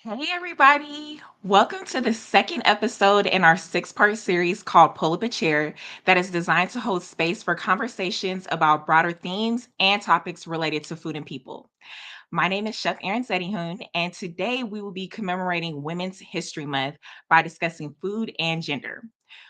Hey, everybody. Welcome to the second episode in our six-part series called Pull Up a Chair that is designed to hold space for conversations about broader themes and topics related to food and people. My name is Chef Erin Zerihun, and today we will be commemorating Women's History Month by discussing food and gender.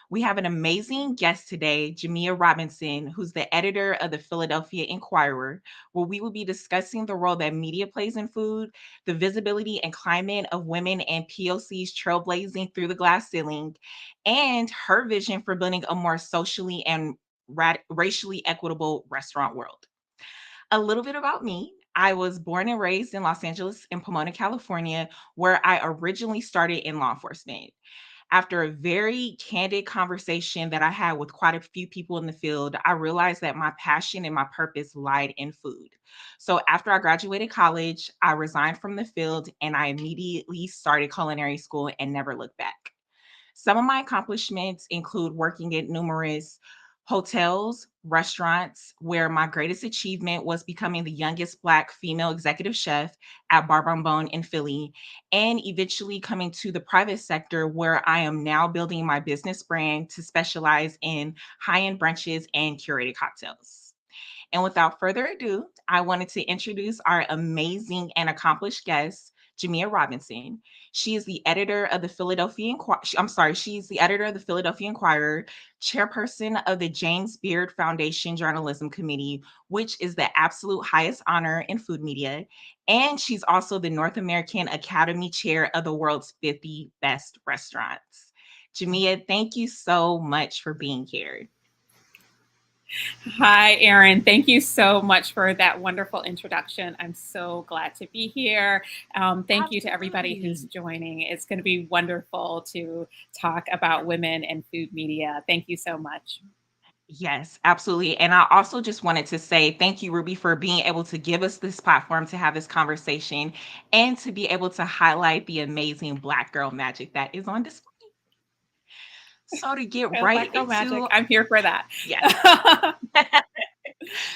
We have an amazing guest today, Jamia Robinson, who's the editor of the Philadelphia Inquirer, where we will be discussing the role that media plays in food, the visibility and climate of women and POCs trailblazing through the glass ceiling, and her vision for building a more socially and racially equitable restaurant world. A little bit about me. I was born and raised in Los Angeles in Pomona, California, where I originally started in law enforcement. After a very candid conversation that I had with quite a few people in the field, I realized that my passion and my purpose lied in food. So after I graduated college, I resigned from the field and I immediately started culinary school and never looked back. Some of my accomplishments include working at numerous hotels, restaurants, where my greatest achievement was becoming the youngest Black female executive chef at Bar Bombone in Philly, and eventually coming to the private sector where I am now building my business brand to specialize in high end brunches and curated cocktails. And without further ado, I wanted to introduce our amazing and accomplished guest, Jamia Robinson. She is the editor of the Philadelphia Inquirer. I'm sorry, she's the editor of the Philadelphia Inquirer, chairperson of the James Beard Foundation Journalism Committee, which is the absolute highest honor in food media. And she's also the North American Academy Chair of the world's 50 best restaurants. Jamia, thank you so much for being here. Hi, Erin. Thank you so much for that wonderful introduction. I'm so glad to be here. Thank you to everybody who's Absolutely. joining. It's going to be wonderful to talk about women and food media. Thank you so much. Yes, absolutely. And I also just wanted to say thank you, Ruby, for being able to give us this platform to have this conversation and to be able to highlight the amazing Black girl magic that is on display. So to get right Black Girl Magic. into I'm here for that. yes.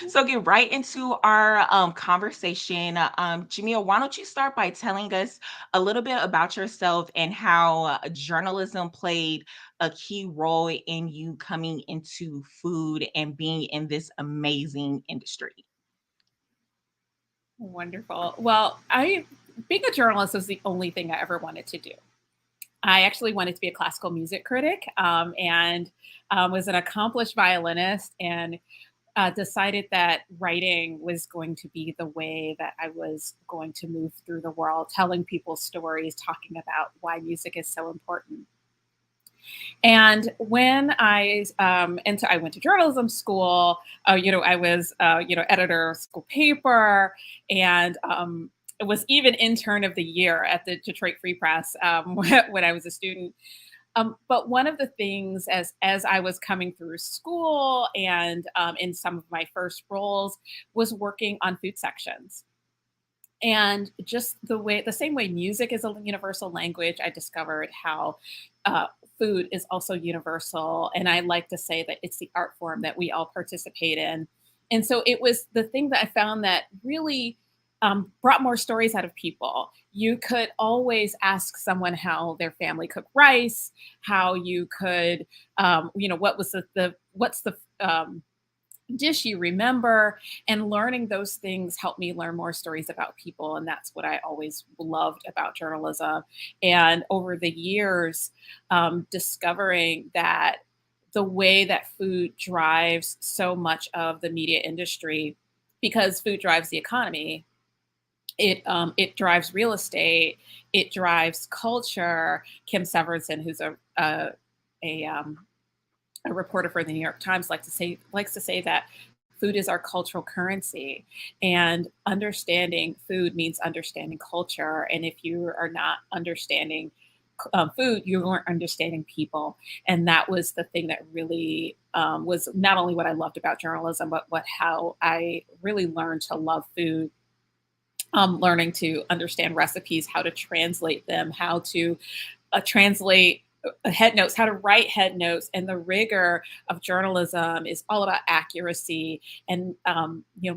So get right into our conversation. Jamia, why don't you start by telling us a little bit about yourself and how journalism played a key role in you coming into food and being in this amazing industry? Wonderful. Well, I being a journalist was the only thing I ever wanted to do. I actually wanted to be a classical music critic and was an accomplished violinist and decided that writing was going to be the way that I was going to move through the world, telling people stories, talking about why music is so important. And when I went to journalism school, I was, editor of school paper, and was even intern of the year at the Detroit Free Press when I was a student. But one of the things as I was coming through school and in some of my first roles was working on food sections. And just the same way music is a universal language, I discovered how uh, food is also universal. And I like to say that it's the art form that we all participate in. And so it was the thing that I found that really brought more stories out of people. You could always ask someone how their family cooked rice, how you could, what was what's the dish you remember, and learning those things helped me learn more stories about people, and that's what I always loved about journalism. And over the years, discovering that the way that food drives so much of the media industry, because food drives the economy, it drives real estate, it drives culture. Kim Severinsen, who's a a reporter for the New York Times, likes to say that food is our cultural currency, and understanding food means understanding culture. And if you are not understanding food, you weren't understanding people. And that was the thing that really was not only what I loved about journalism, but what how I really learned to love food. Learning to understand recipes, how to translate them, how to translate head notes, how to write head notes, and the rigor of journalism is all about accuracy and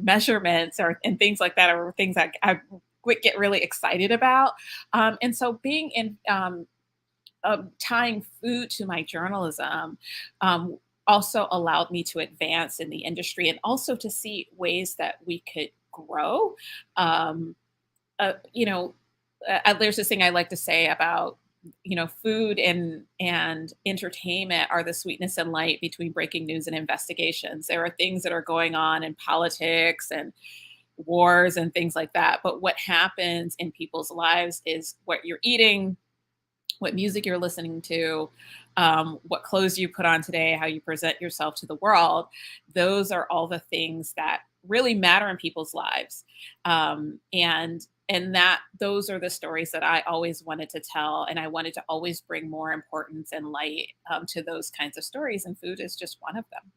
measurements or and things like that are things that I get really excited about. And so being in tying food to my journalism um, also allowed me to advance in the industry and also to see ways that we could grow. Um, you know, there's this thing I like to say about food and entertainment are the sweetness and light between breaking news and investigations. There are things that are going on in politics and wars and things like that, but what happens in people's lives is what you're eating, what music you're listening to, what clothes you put on today, how you present yourself to the world. Those are all the things that really matter in people's lives. And that those are the stories that I always wanted to tell. And I wanted to always bring more importance and light to those kinds of stories. And food is just one of them.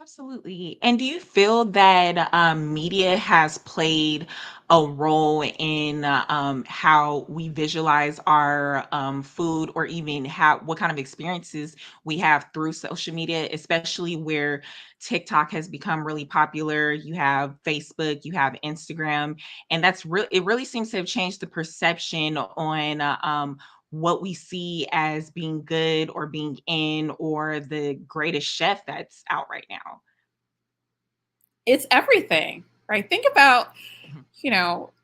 Absolutely. And do you feel that media has played a role in how we visualize our food, or even how what kind of experiences we have through social media, especially where TikTok has become really popular? You have Facebook, you have Instagram, and it really seems to have changed the perception on what we see as being good or being in, or the greatest chef that's out right now. It's everything, right? Think about, Mhm. you know,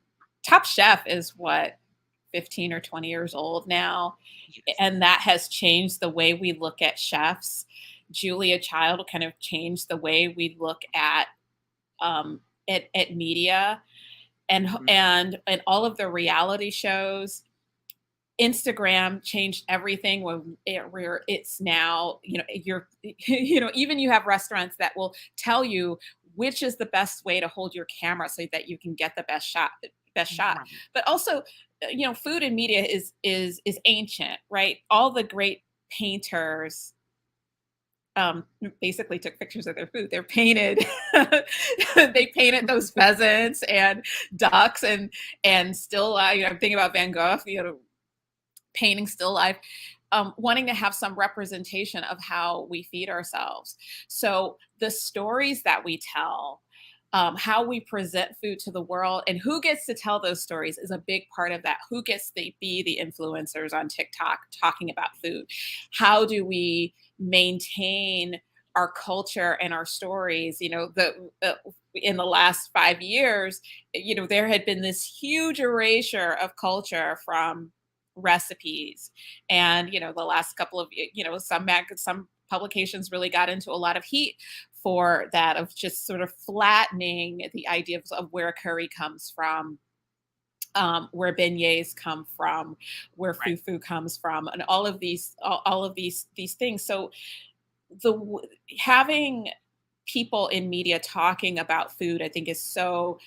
Top Chef is what, 15 or 20 years old now. Yes. And that has changed the way we look at chefs. Julia Child kind of changed the way we look um, at media Mhm. and all of the reality shows. Instagram changed everything where it's now, you're, even you have restaurants that will tell you which is the best way to hold your camera so that you can get the best shot. Right. But also, food and media is ancient, right? All the great painters basically took pictures of their food. They're painted. They painted those pheasants and ducks and still, I'm thinking about Van Gogh, painting still life, wanting to have some representation of how we feed ourselves. So the stories that we tell, how we present food to the world, and who gets to tell those stories is a big part of that. Who gets to be the influencers on TikTok talking about food? How do we maintain our culture and our stories? In the last 5 years, there had been this huge erasure of culture from recipes. And the last couple of some publications really got into a lot of heat for that, of just sort of flattening the idea of where curry comes from, where beignets come from, where Right. fufu comes from, and all of these things. So the having people in media talking about food, I think, is so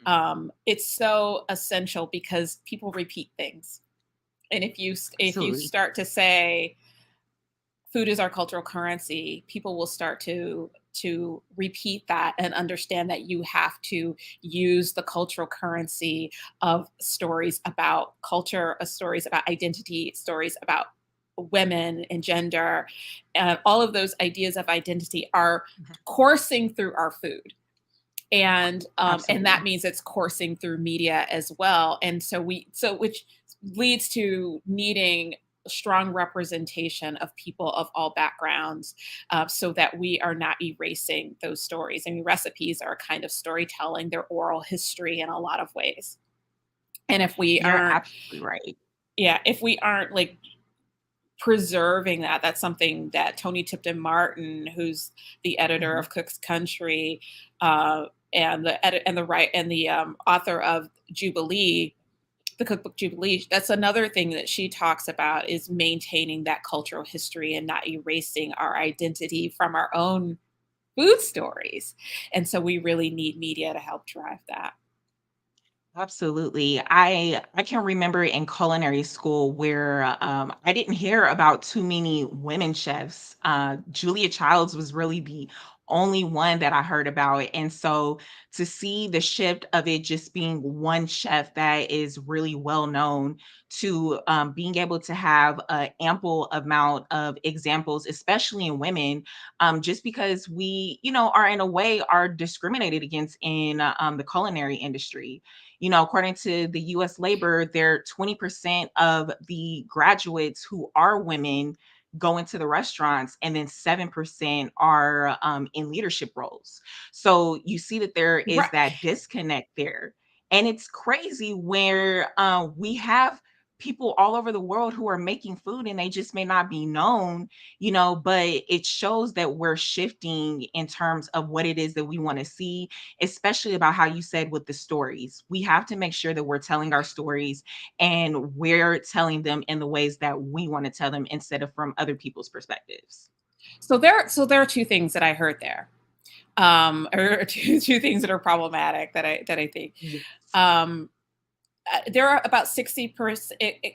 Mhm. it's so essential because people repeat things. And if you Absolutely. start to say food is our cultural currency, people will start to repeat that and understand that you have to use the cultural currency of stories about culture, stories about identity, stories about women and gender. All of those ideas of identity are Mhm. coursing through our food. And that Absolutely. means it's coursing through media as well. And so which leads to needing strong representation of people of all backgrounds, so that we are not erasing those stories. I mean, recipes are a kind of storytelling, they're oral history in a lot of ways. And You're absolutely right. if we aren't like preserving that, that's something that Tony Tipton Martin, who's the editor Mhm. of Cook's Country, uh, and the edit and the right and the author of Jubilee, the cookbook Jubilee. That's another thing that she talks about, is maintaining that cultural history and not erasing our identity from our own food stories. And so we really need media to help drive that. Absolutely. I can remember in culinary school where I didn't hear about too many women chefs. Julia Childs was really the only one that I heard about. And so to see the shift of it just being one chef that is really well known to being able to have an ample amount of examples, especially in women, just because we, are in a way are discriminated against in the culinary industry. According to the US labor, there 20% of the graduates who are women go into the restaurants, and then 7% are in leadership roles. So you see that there is Right. that disconnect there. And it's crazy where we have people all over the world who are making food and they just may not be known, but it shows that we're shifting in terms of what it is that we want to see, especially about how you said with the stories. We have to make sure that we're telling our stories and we're telling them in the ways that we want to tell them instead of from other people's perspectives. So there are two things that I heard there, or two things that are problematic that I think. Yes. Um, there are about 60%.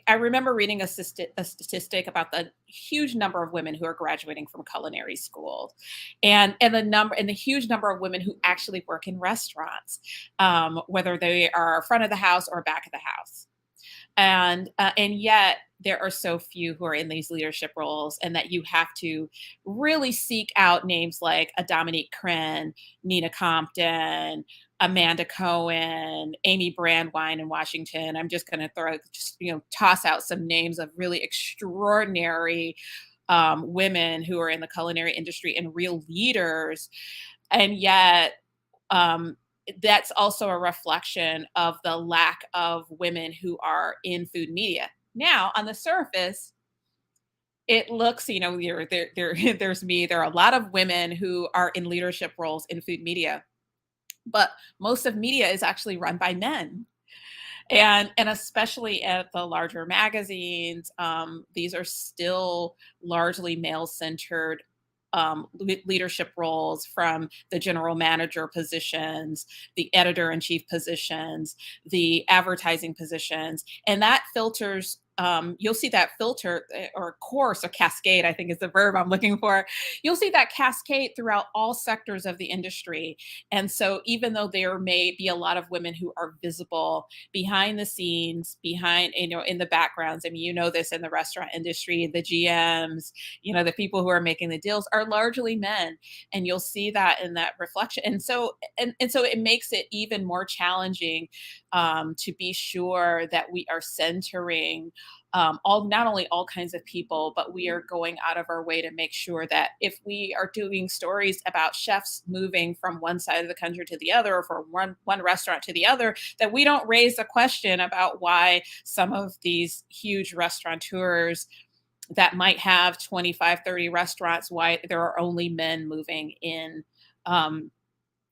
I remember reading a statistic about the huge number of women who are graduating from culinary school, and the huge number of women who actually work in restaurants, whether they are front of the house or back of the house. And yet there are so few who are in these leadership roles, and that you have to really seek out names like a Dominique Crenn, Nina Compton, Amanda Cohen, Amy Brandwine in Washington. I'm just going to toss out some names of really extraordinary women who are in the culinary industry and real leaders. And yet, um, that's also a reflection of the lack of women who are in food media. Now, on the surface, it looks, there's me. There are a lot of women who are in leadership roles in food media, but most of media is actually run by men. And especially at the larger magazines, these are still largely male centered leadership roles, from the general manager positions, the editor in chief positions, the advertising positions, and that filters. You'll see that filter, or course, or cascade, I think is the verb I'm looking for. You'll see that cascade throughout all sectors of the industry. And so, even though there may be a lot of women who are visible behind the scenes, behind, in the backgrounds, I mean, this in the restaurant industry, the GMs, the people who are making the deals are largely men, and you'll see that in that reflection. And so it makes it even more challenging, to be sure that we are centering, all not only all kinds of people, but we are going out of our way to make sure that if we are doing stories about chefs moving from one side of the country to the other, or from one restaurant to the other, that we don't raise a question about why some of these huge restaurateurs that might have 25, 30 restaurants, why there are only men moving in.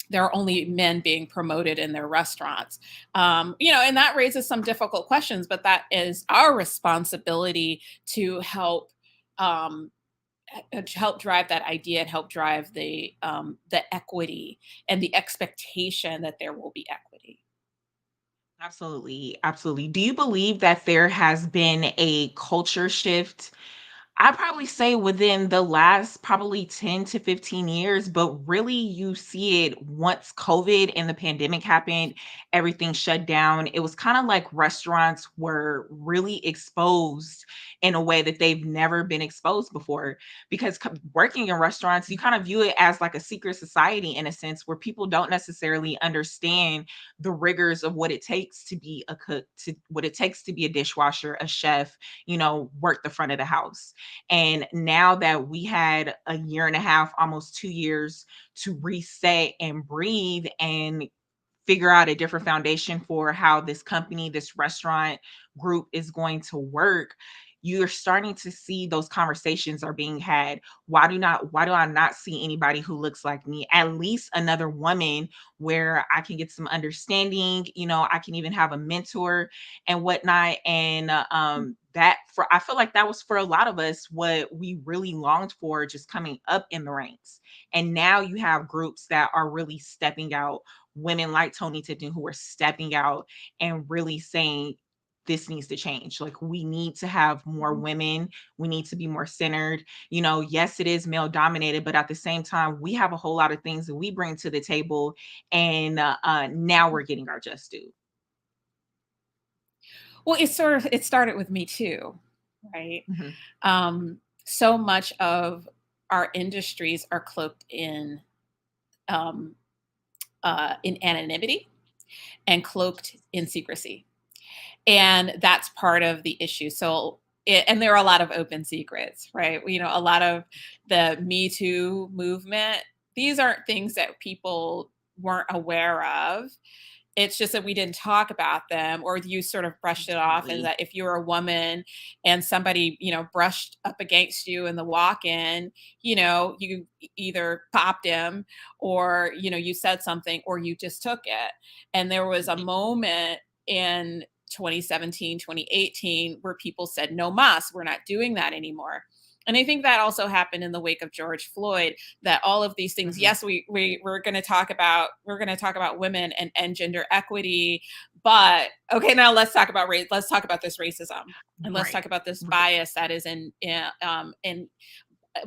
There are only men being promoted in their restaurants. And that raises some difficult questions, but that is our responsibility to um, help drive that idea, and help drive the equity and the expectation that there will be equity. Absolutely. Absolutely. Do you believe that there has been a culture shift? I'd probably say within the last probably 10 to 15 years, but really you see it once COVID and the pandemic happened, everything shut down. It was kind of like restaurants were really exposed in a way that they've never been exposed before. Because working in restaurants, you kind of view it as like a secret society in a sense, where people don't necessarily understand the rigors of what it takes to be a cook, to what it takes to be a dishwasher, a chef, work the front of the house. And now that we had a year and a half, almost 2 years to reset and breathe and figure out a different foundation for how this company, this restaurant group is going to work, you're starting to see those conversations are being had. Why do I not see anybody who looks like me? At least another woman where I can get some understanding, I can even have a mentor and whatnot. And that for I feel like that was for a lot of us what we really longed for just coming up in the ranks. And now you have groups that are really stepping out, women like Tony Tipton who are stepping out and really saying this needs to change. Like, we need to have more Mhm. women. We need to be more centered. Yes, it is male dominated, but at the same time, we have a whole lot of things that we bring to the table. And now we're getting our just due. Well, it started with me too, right? Mhm. So much of our industries are cloaked um, in anonymity and cloaked in secrecy. And that's part of the issue. And there are a lot of open secrets, right? A lot of the Me Too movement, these aren't things that people weren't aware of. It's just that we didn't talk about them, or you sort of brushed it off as Absolutely. that if you're a woman and somebody, brushed up against you in the walk-in, you either popped him, or, you said something, or you just took it. And there was a moment in 2017, 2018 where people said, no mas, we're not doing that anymore. And I think that also happened in the wake of George Floyd, that all of these things, Mhm. yes, we're going to talk about women and gender equity, but okay, now let's talk about race. Let's talk about this racism, and let's talk Right. about this Right. bias that is in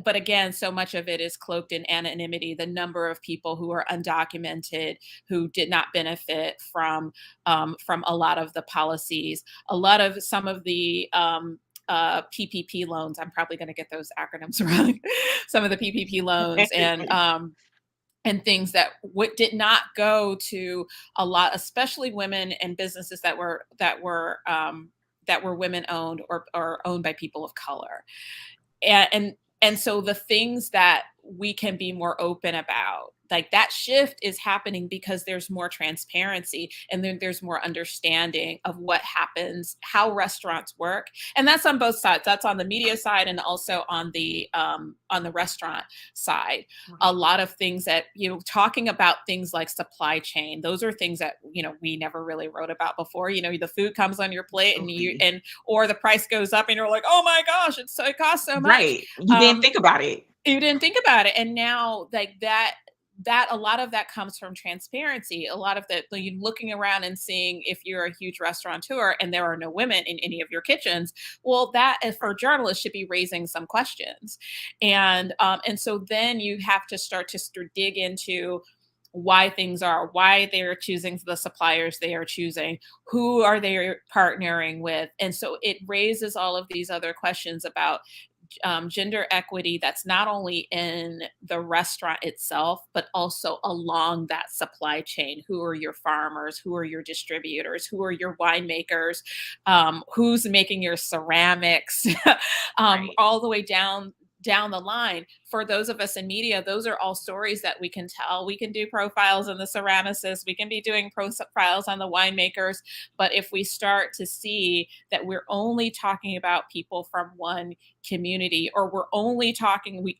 but again, so much of it is cloaked in anonymity. The number of people who are undocumented, who did not benefit from a lot of the policies, a lot of some of the PPP loans. I'm probably going to get those acronyms wrong. Some of the PPP loans and things that did not go to a lot, especially women and businesses that were women owned, or owned by people of color. And so the things that we can be more open about, like, that shift is happening because there's more transparency, and then there's more understanding of what happens, how restaurants work. And that's on both sides. That's on the media side, and also on the restaurant side. A Right. lot of things that, talking about things like supply chain, those are things that, we never really wrote about before. The food comes on your plate, Absolutely. or the price goes up, and you're like, oh my gosh, it costs so much. Right. You didn't um think about it. you didn't think about it. And now, like, that a lot of that comes from transparency. A lot of that, like, you looking around and seeing, if you're a huge restaurateur and there are no women in any of your kitchens, well, that, for journalists, should be raising some questions. And so then you have to start to dig into why they're choosing the suppliers they are choosing, who are they partnering with. And so it raises all of these other questions about gender equity, that's not only in the restaurant itself, but also along that supply chain. Who are your farmers? Who are your distributors? Who are your winemakers? Who's making your ceramics? Right. All the way down the line. For those of us in media, those are all stories that we can tell. We can do profiles on the ceramicists, we can be doing profiles on the winemakers. But if we start to see that we're only talking about people from one community, or we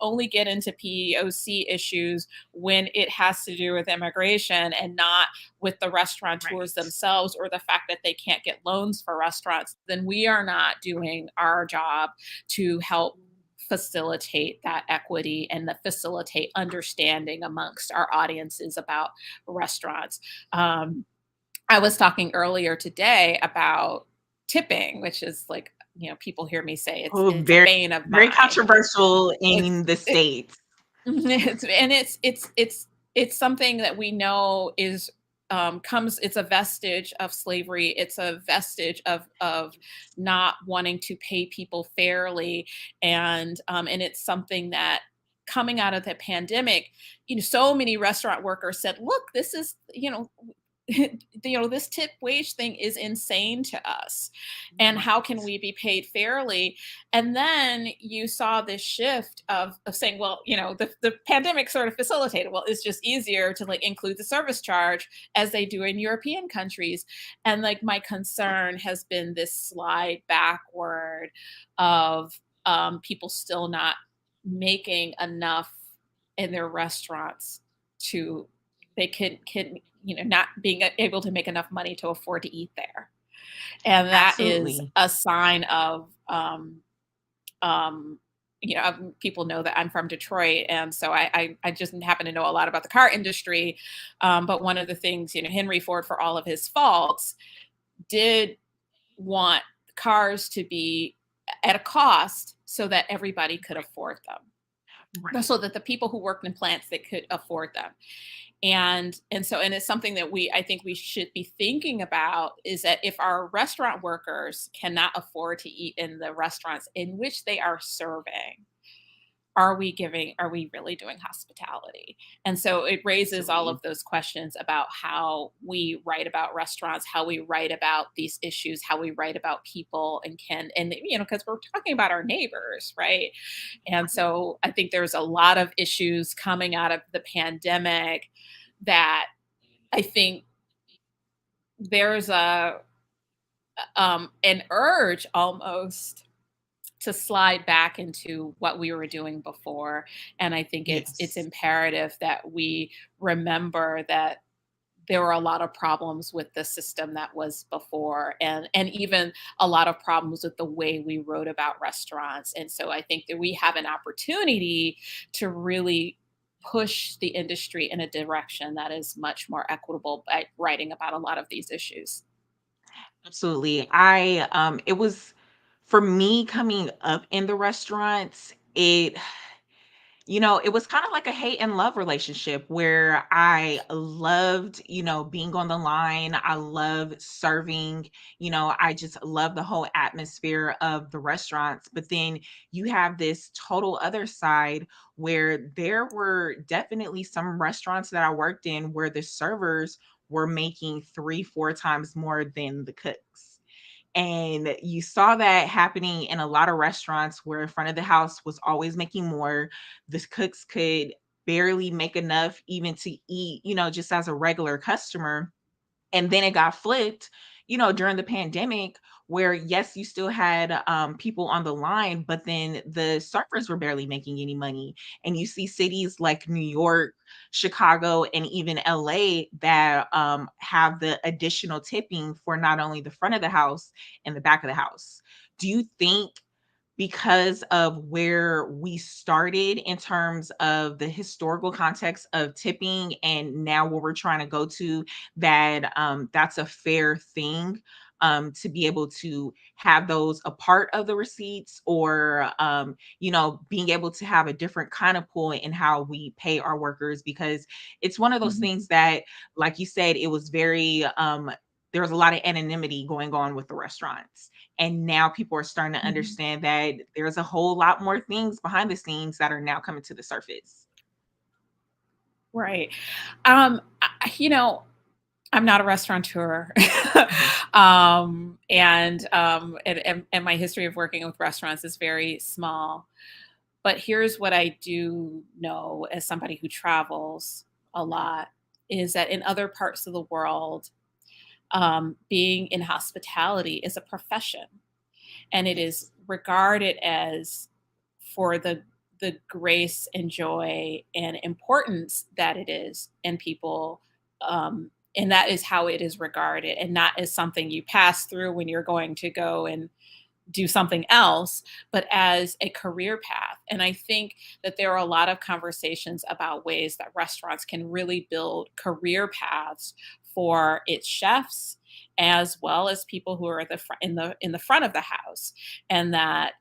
only get into POC issues when it has to do with immigration, and not with the restaurateurs Right. themselves, or the fact that they can't get loans for restaurants, then we are not doing our job to help facilitate that equity, and the facilitate understanding amongst our audiences about restaurants. um, I was talking earlier today about tipping, which is, like, people hear me say it's Oh, it's a very, bane of very mine. controversial It's in the it, States. it's something that we know is comes it's a vestige of slavery. It's a vestige of not wanting to pay people fairly. And it's something that, coming out of the pandemic, so many restaurant workers said, look, this is, this tip wage thing is insane to us, and how can Right. we be paid fairly? And then you saw this shift of saying, well, the pandemic sort of facilitated, well, it's just easier to, like, include the service charge, as they do in European countries. And, like, my concern has been this slide backward of people still not making enough in their restaurants to they can not being able to make enough money to afford to eat there. And that is Absolutely. a sign of um people know that I'm from Detroit, and so I just happen to know a lot about the car industry. But one of the things, Henry Ford, for all of his faults, did want cars to be at a cost so that everybody could Right. afford them, Right. so that the people who worked in plants that could afford them. And it's something that I think we should be thinking about, is that if our restaurant workers cannot afford to eat in the restaurants in which they are serving, are we really doing hospitality? And so it raises all Absolutely. of those questions about how we write about restaurants, how we write about these issues, how we write about people, and because we're talking about our neighbors, right? And Right. so I think there's a lot of issues coming out of the pandemic that I think there's a an urge almost to slide back into what we were doing before. And I think it's Yes. imperative that we remember that there were a lot of problems with the system that was before, and even a lot of problems with the way we wrote about restaurants. And so I think that we have an opportunity to really push the industry in a direction that is much more equitable by writing about a lot of these issues. Absolutely. It was for me coming up in the restaurants, it was kind of like a hate and love relationship where I loved, being on the line. I love serving, I just love the whole atmosphere of the restaurants. But then you have this total other side where there were definitely some restaurants that I worked in where the servers were making three, four times more than the cooks. And you saw that happening in a lot of restaurants where in front of the house was always making more. The cooks could barely make enough even to eat, just as a regular customer. And then it got flipped, during the pandemic, where yes, you still had people on the line, but then the surfers were barely making any money. And you see cities like New York, Chicago, and even LA that have the additional tipping for not only the front of the house and the back of the house. Do you think because of where we started in terms of the historical context of tipping and now where we're trying to go to, that that's a fair thing, to be able to have those a part of the receipts, or being able to have a different kind of pool in how we pay our workers, because it's one of those Mhm. things that, like you said, it was very there was a lot of anonymity going on with the restaurants, and now people are starting to Mhm. understand that there's a whole lot more things behind the scenes that are now coming to the surface. Right. I'm not a restaurateur. Mhm. And my history of working with restaurants is very small. But here's what I do know as somebody who travels a lot, is that in other parts of the world, being in hospitality is a profession, and it is Yes. regarded as, for the grace and joy and importance that it is in people, and that is how it is regarded, and not as something you pass through when you're going to go and do something else, but as a career path. And I think that there are a lot of conversations about ways that restaurants can really build career paths for its chefs, as well as people who are at in the front of the house, and that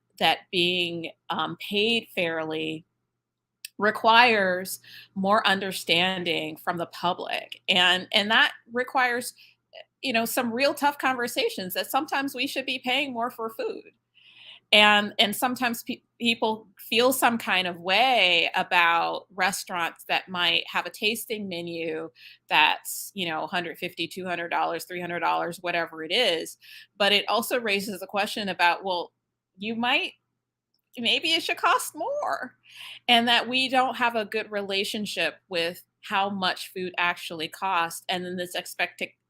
being paid fairly requires more understanding from the public, and that requires some real tough conversations, that sometimes we should be paying more for food, and sometimes people feel some kind of way about restaurants that might have a tasting menu that's 150, $200, $300, whatever it is. But it also raises a question about, well, you might maybe it should cost more, and that we don't have a good relationship with how much food actually costs, and then this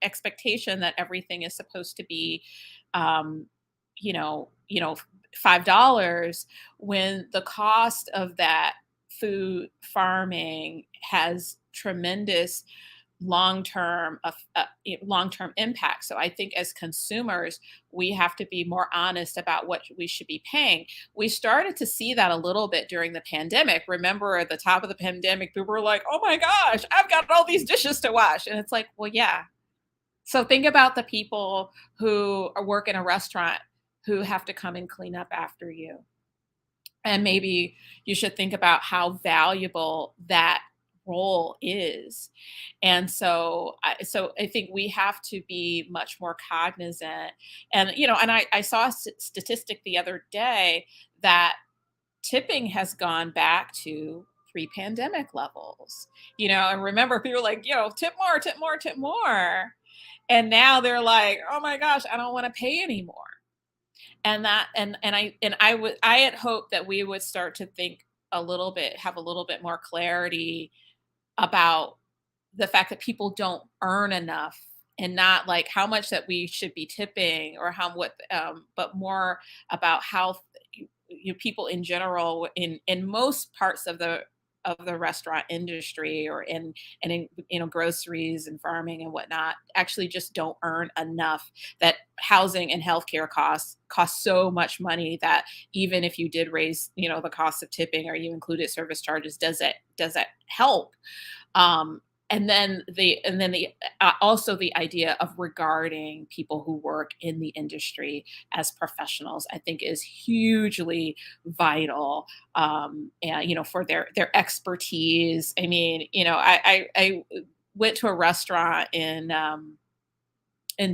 expectation that everything is supposed to be um you know $5, when the cost of that food farming has tremendous long-term impact. So I think as consumers, we have to be more honest about what we should be paying. We started to see that a little bit during the pandemic. Remember, at the top of the pandemic, people were like, "Oh my gosh, I've got all these dishes to wash," and it's like, well, yeah, So think about the people who work in a restaurant who have to come and clean up after you. And maybe you should think about how valuable that role is. And so I think we have to be much more cognizant. And and I saw a statistic the other day that tipping has gone back to pre-pandemic levels. And remember, people were like, tip more, tip more, tip more. And now they're like, oh my gosh, I don't want to pay anymore. And that and I had hoped that we would start to think have a little bit more clarity about the fact that people don't earn enough, and not like how much that we should be tipping, or how what but more about how people in general, in most parts of the restaurant industry, or in groceries and farming and whatnot, actually just don't earn enough. That housing and healthcare cost so much money that even if you did raise the cost of tipping, or you included service charges, does that help? um and then the also the idea of regarding people who work in the industry as professionals, I think, is hugely vital. And for their expertise. I mean, I went to a restaurant in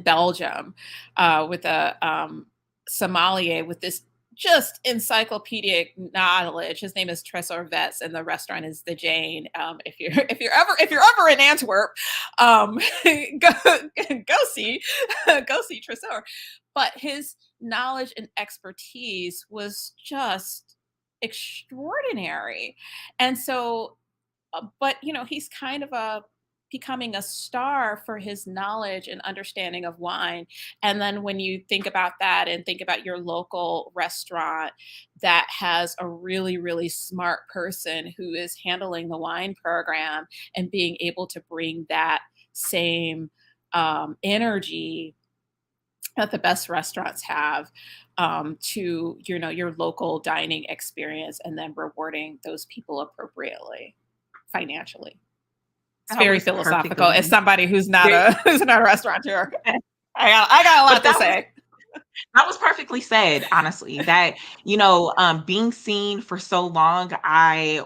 Belgium, with a sommelier with this just encyclopedic knowledge. His name is Tresor Vets, and the restaurant is the Jane. If you're ever in Antwerp, go go see go see Tresor. But his knowledge and expertise was just extraordinary. And so, but he's kind of a becoming a star for his knowledge and understanding of wine. And then when you think about that, and think about your local restaurant that has a really, really smart person who is handling the wine program, and being able to bring that same energy that the best restaurants have, to your local dining experience, and then rewarding those people appropriately financially. It's That very was philosophical as perfectly somebody who's not very, a who's not a restaurateur. I got a but lot to say. that was perfectly said, honestly. That, being seen for so long, I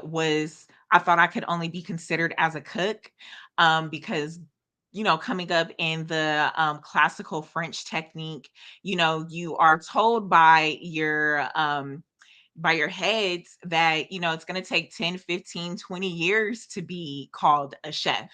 thought I could only be considered as a cook, because, coming up in the classical French technique, you are told by your heads that, it's going to take 10, 15, 20 years to be called a chef.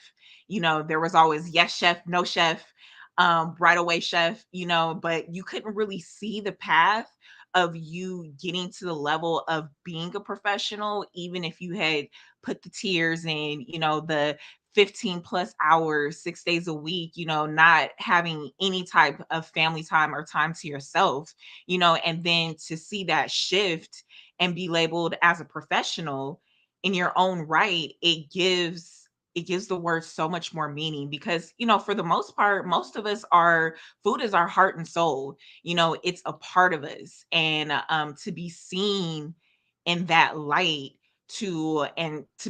There was always yes chef, no chef, right away chef, but you couldn't really see the path of you getting to the level of being a professional, even if you had put the tears in, the 15 plus hours, 6 days a week, not having any type of family time or time to yourself, and then to see that shift and be labeled as a professional in your own right, it gives the word so much more meaning, because, for the most part, most of us are food is our heart and soul. It's a part of us. And to be seen in that light, to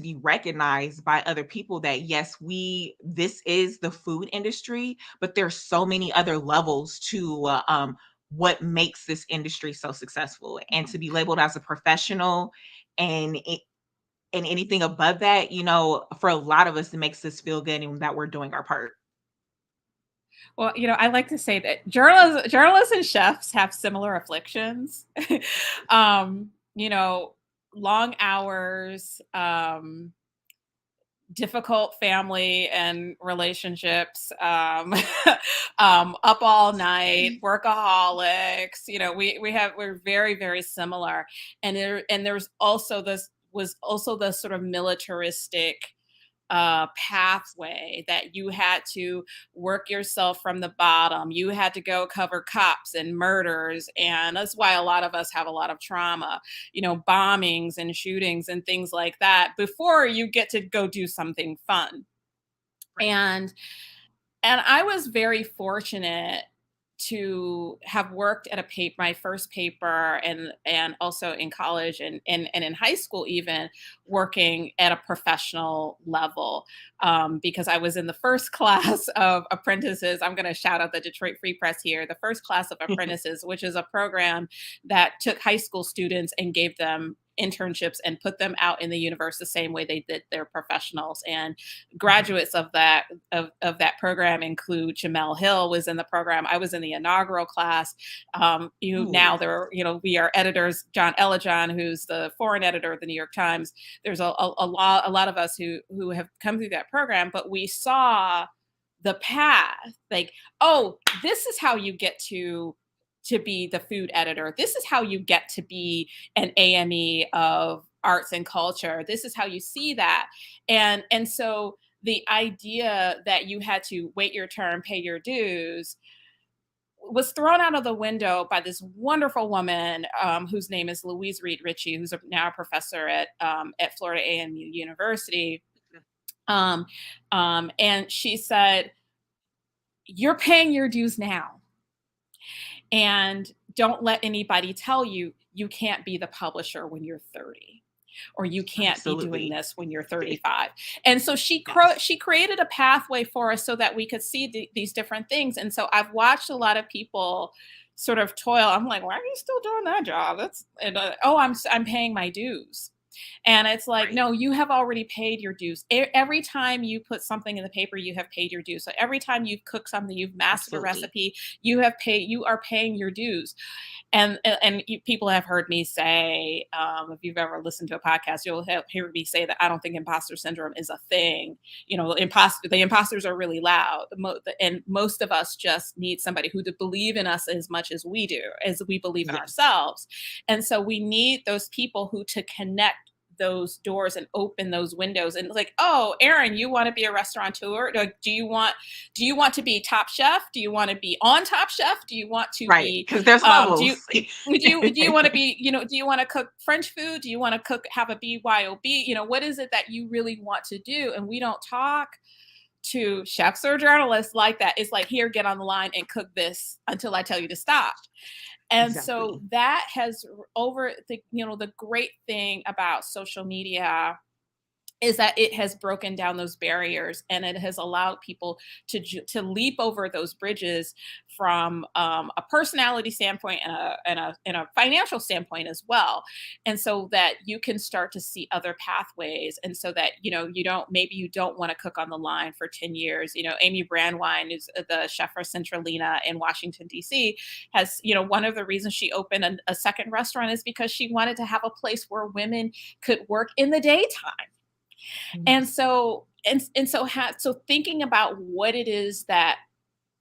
be recognized by other people that, yes, this is the food industry, but there's so many other levels to what makes this industry so successful, and to be labeled as a professional, and and anything above that, for a lot of us, it makes us feel good and that we're doing our part. Well, I like to say that journalists and chefs have similar afflictions. You know, long hours, difficult family and relationships, up all night, workaholics. We're very, very similar. And there's also this was also the sort of militaristic pathway that you had to work yourself from the bottom. You had to go cover cops and murders. And that's why a lot of us have a lot of trauma, bombings and shootings and things like that, before you get to go do something fun. Right. And I was very fortunate to have worked at a paper, my first paper, and also in college and in high school, even working at a professional level, because I was in the first class of apprentices. I'm going to shout out the Detroit Free Press here. The first class of apprentices, which is a program that took high school students and gave them internships and put them out in the universe the same way they did their professionals. And graduates of that program include Jamel Hill was in the program. I was in the inaugural class. Now Ooh. there are, we are editors. John Elijon, who's the foreign editor of the New York Times. There's a lot of us who have come through that program, but we saw the path. Like, oh, this is how you get to be the food editor. This is how you get to be an AME of arts and culture. This is how you see that. And so the idea that you had to wait your turn, pay your dues, was thrown out of the window by this wonderful woman, whose name is Louise Reed Ritchie, who's now a professor at Florida AMU University. And she said, "You're paying your dues now, and don't let anybody tell you you can't be the publisher when you're 30." Or you can't be doing Absolutely. this when you're 35. And so Yes. she created a pathway for us so that we could see these different things. And so I've watched a lot of people sort of toil. I'm like, why are you still doing that job? Oh, I'm paying my dues. And it's like, Right. no, you have already paid your dues. Every time you put something in the paper, you have paid your dues. So every time you've cooked something, you've mastered a Absolutely. recipe, you are paying your dues. And people have heard me say, if you've ever listened to a podcast, you'll hear me say that I don't think imposter syndrome is a thing. The imposters are really loud, and most of us just need somebody who to believe in us as much as we do, as we believe in Yes. ourselves. And so we need those people who to connect those doors and open those windows, and like, oh, Erin, you want to be a restaurateur? Like, do you want to be Top Chef? Do you want to be on Top Chef? Do you want to Right. be Because there's do levels. you do you want to be, do you want to cook French food? Do you want to have a BYOB? What is it that you really want to do? And we don't talk to chefs or journalists like that. It's like, here, get on the line and cook this until I tell you to stop. And so Exactly. that has over the great thing about social media is that it has broken down those barriers, and it has allowed people to leap over those bridges from a personality standpoint and a financial standpoint as well. And so that you can start to see other pathways, and so that you don't want to cook on the line for 10 years. Amy Brandwine is the chef for Centralina in Washington D.C. has, one of the reasons she opened a second restaurant is because she wanted to have a place where women could work in the daytime. And Yes. so thinking about what it is that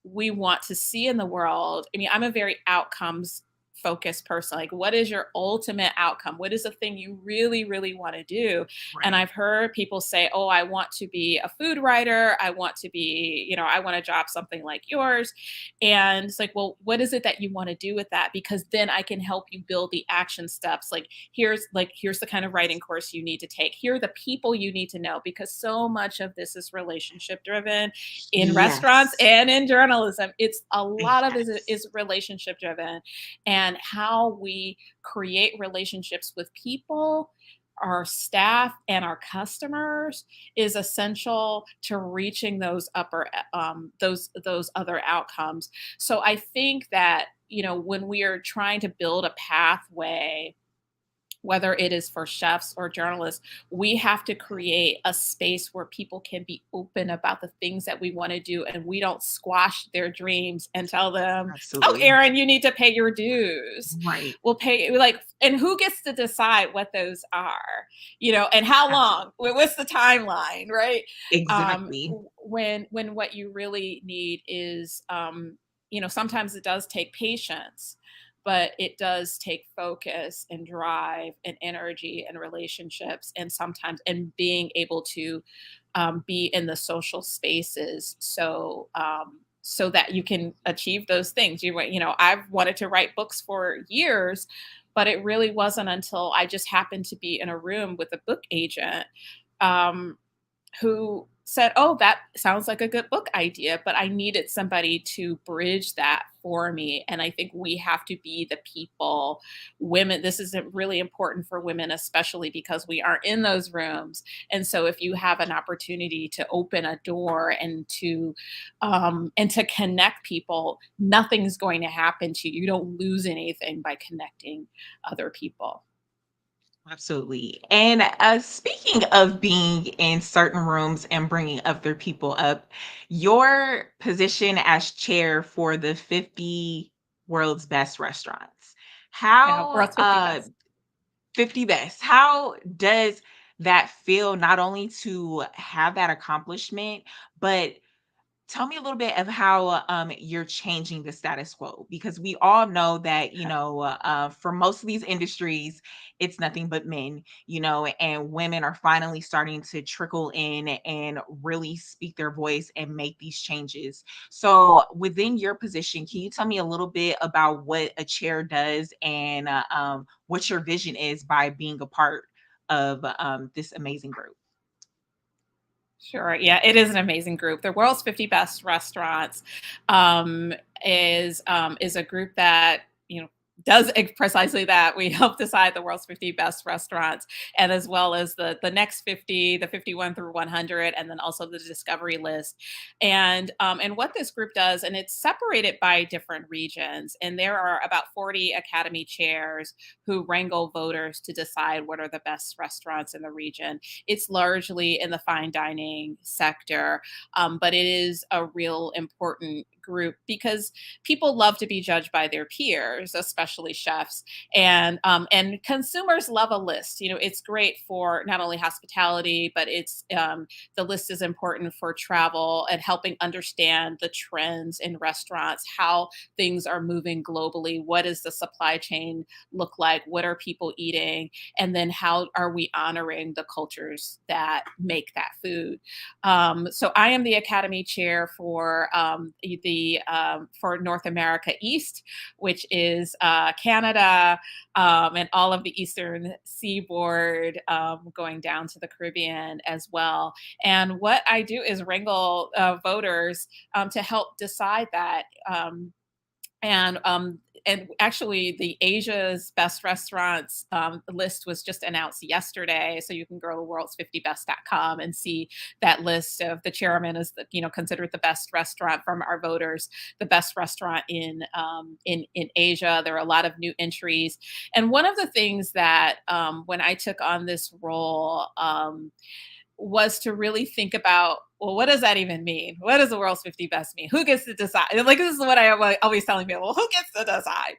we want to see in the world. I mean, I'm a very outcomes focused person. Like, what is your ultimate outcome? What is the thing you really, really want to do? And Right. I've heard people say, oh, I want to be a food writer. I want to be, I want to job something like yours. And it's like, well, what is it that you want to do with that? Because then I can help you build the action steps. Here's the kind of writing course you need to take. Here are the people you need to know, because so much of this is relationship driven in restaurants Yes. and in journalism. It's a lot of it Yes. is relationship driven, and how we create relationships with people, our staff, and our customers is essential to reaching those those other outcomes. So I think that, when we are trying to build a pathway, whether it is for chefs or journalists, we have to create a space where people can be open about the things that we want to do, and we don't squash their dreams and tell them, "Oh, Absolutely. Erin, you need to pay your dues." Right. We'll pay, like, and who gets to decide what those are, and how long? Absolutely. What's the timeline, right? Exactly. When what you really need is, sometimes it does take patience, but it does take focus and drive and energy and relationships, and sometimes and being able to be in the social spaces, so that you can achieve those things. I've wanted to write books for years, but it really wasn't until I just happened to be in a room with a book agent, um, who said, "Oh, that sounds like a good book idea," but I needed somebody to bridge that for me. And I think we have to be the people, women, this is really important for women, especially because we are in those rooms. And so if you have an opportunity to open a door and to connect people, nothing's going to happen to you. You don't lose anything by connecting other people. Absolutely. And speaking of being in certain rooms and bringing other people up, your position as chair for the 50 world's best restaurants, Yeah, how world's 50 best. 50 best, how does that feel not only to have that accomplishment, but tell me a little bit of how you're changing the status quo, because we all know that for most of these industries it's nothing but men, and women are finally starting to trickle in and really speak their voice and make these changes. So within your position, can you tell me a little bit about what a chair does and what your vision is by being a part of this amazing group? Sure. Yeah, it is an amazing group. The World's 50 Best Restaurants um, is a group that does precisely that. We help decide the world's 50 best restaurants, and as well as the next 50, the 51 through 100, and then also the discovery list. And what this group does, and it's separated by different regions, and there are about 40 Academy chairs who wrangle voters to decide what are the best restaurants in the region. It's largely in the fine dining sector, but it is a real important group because people love to be judged by their peers, especially chefs, and consumers love a list. It's great for not only hospitality, but the list is important for travel and helping understand the trends in restaurants, how things are moving globally, what does the supply chain look like, what are people eating, and then how are we honoring the cultures that make that food. So I am the Academy Chair for North America East, which is Canada and all of the Eastern Seaboard, going down to the Caribbean as well. And what I do is wrangle voters to help decide that. And and actually, the Asia's best restaurants list was just announced yesterday. So you can go to worlds50best.com and see that list of the chairman is considered the best restaurant from our voters, the best restaurant in Asia. There are a lot of new entries, and one of the things that when I took on this role. Was to really think about, well, what does that even mean? What does the world's 50 best mean? Who gets to decide? Like, this is what I always telling people, well, who gets to decide?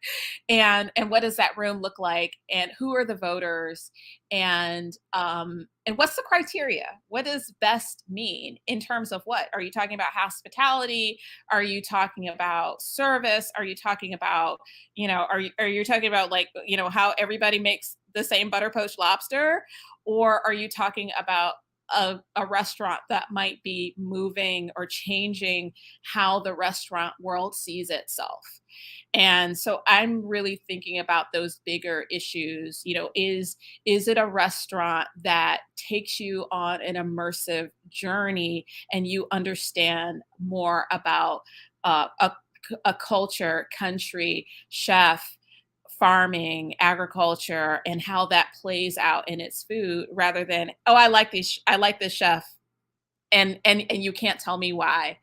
And what does that room look like? And who are the voters? And what's the criteria? What does best mean in terms of what? Are you talking about hospitality? Are you talking about service? Are you talking about, are you talking about like, how everybody makes the same butter poached lobster? Or are you talking about a restaurant that might be moving or changing how the restaurant world sees itself? And so I'm really thinking about those bigger issues. Is it a restaurant that takes you on an immersive journey and you understand more about a culture, country, chef, farming, agriculture, and how that plays out in its food, rather than, oh, I like this chef, and you can't tell me why.